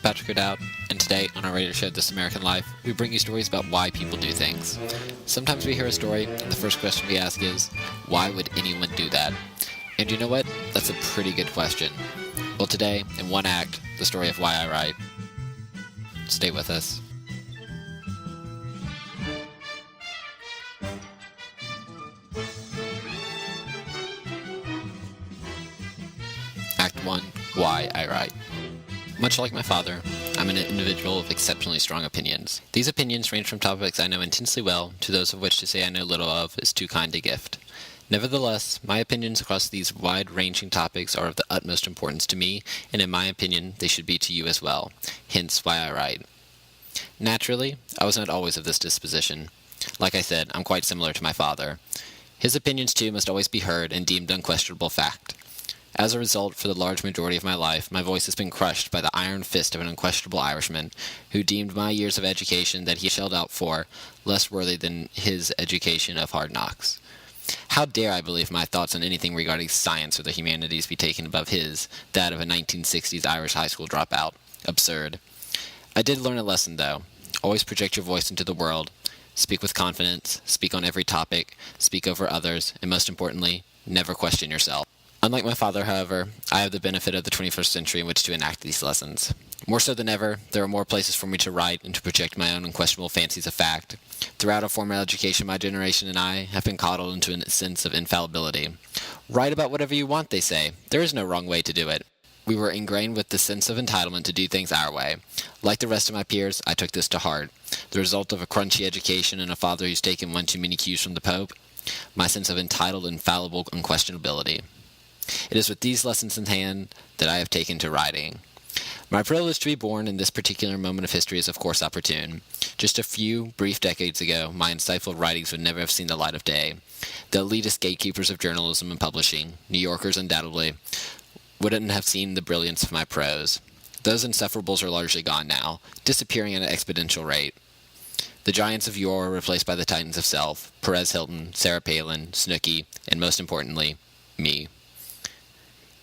Patrick O'Dowd, and today on our radio show This American Life, we bring you stories about why people do things. Sometimes we hear a story, and the first question we ask is, why would anyone do that? And you know what? That's a pretty good question. Well, today, in one act, the story of why I write. Stay with us. Act 1. Why I write. Much like my father, I'm an individual with exceptionally strong opinions. These opinions range from topics I know intensely well to those of which to say I know little of is too kind a gift. Nevertheless, my opinions across these wide-ranging topics are of the utmost importance to me, and in my opinion, they should be to you as well. Hence why I write. Naturally, I was not always of this disposition. Like I said, I'm quite similar to my father. His opinions, too, must always be heard and deemed unquestionable fact. As a result, for the large majority of my life, my voice has been crushed by the iron fist of an unquestionable Irishman, who deemed my years of education that he shelled out for less worthy than his education of hard knocks. How dare I believe my thoughts on anything regarding science or the humanities be taken above his, that of a 1960s Irish high school dropout? Absurd. I did learn a lesson, though. Always project your voice into the world. Speak with confidence, speak on every topic, speak over others, and most importantly, never question yourself. Unlike my father, however, I have the benefit of the 21st century in which to enact these lessons. More so than ever, there are more places for me to write and to project my own unquestionable fancies of fact. Throughout our formal education, my generation and I have been coddled into a sense of infallibility. Write about whatever you want, they say. There is no wrong way to do it. We were ingrained with the sense of entitlement to do things our way. Like the rest of my peers, I took this to heart. The result of a crunchy education and a father who's taken one too many cues from the Pope. My sense of entitled, infallible unquestionability. It is with these lessons in hand that I have taken to writing. My privilege to be born in this particular moment of history is of course opportune. Just a few brief decades ago, my insightful writings would never have seen the light of day. The elitist gatekeepers of journalism and publishing, New Yorkers undoubtedly, wouldn't have seen the brilliance of my prose. Those insufferables are largely gone now, disappearing at an exponential rate. The giants of yore are replaced by the titans of self, Perez Hilton, Sarah Palin, Snooki, and most importantly, me.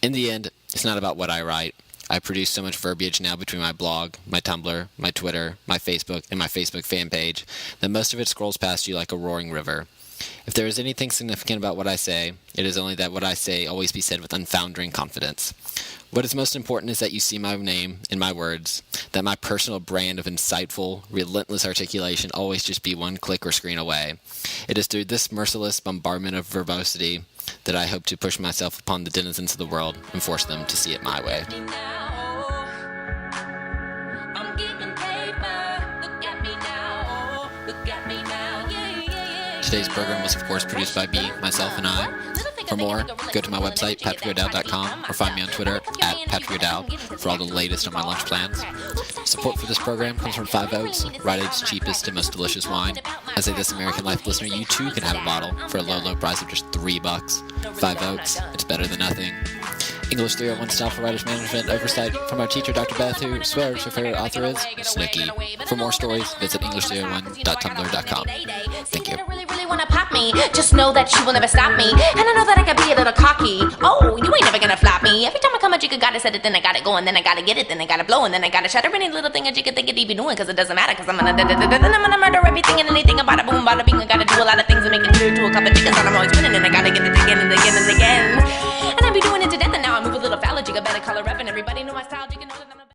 In the end, it's not about what I write. I produce so much verbiage now between my blog, my Tumblr, my Twitter, my Facebook, and my Facebook fan page that most of it scrolls past you like a roaring river. If there is anything significant about what I say, it is only that what I say always be said with unfoundering confidence. What is most important is that you see my name in my words, that my personal brand of insightful, relentless articulation always just be one click or screen away. It is through this merciless bombardment of verbosity that I hope to push myself upon the denizens of the world and force them to see it my way. Today's program was of course produced by me, myself, and I. For more, go to my website, patricko'dowd.com, or find me on Twitter, @patricko'dowd, for all the latest on my lunch plans. Support for this program comes from 5 Oaks, Rite Aid's cheapest and most delicious wine. As a This American Life listener, you too can have a bottle for a low, low price of just $3. 5 Oaks, it's better than nothing. English 301 Style for Writers Management oversight from our teacher, Dr. Beth, who swears her favorite author is Snooki. For more stories, visit english301.tumblr.com. Thank you. Wanna pop me, just know that you will never stop me. And I know that I can be a little cocky. Oh, you ain't never gonna flop me. Every time I come a jigga, gotta set it, then I gotta go, and then I gotta get it, then I gotta blow, and then I gotta shatter any little thing a jigga think it even doing, cause it doesn't matter, cause I'm gonna murder everything and anything about a boom, bada bing. I gotta do a lot of things and make it clear to a couple jiggas that I'm always winning, and I gotta get it again and again and again. And I be doing it to death, and now I move a little foul, jigga better color rep, and everybody know my style, jigga.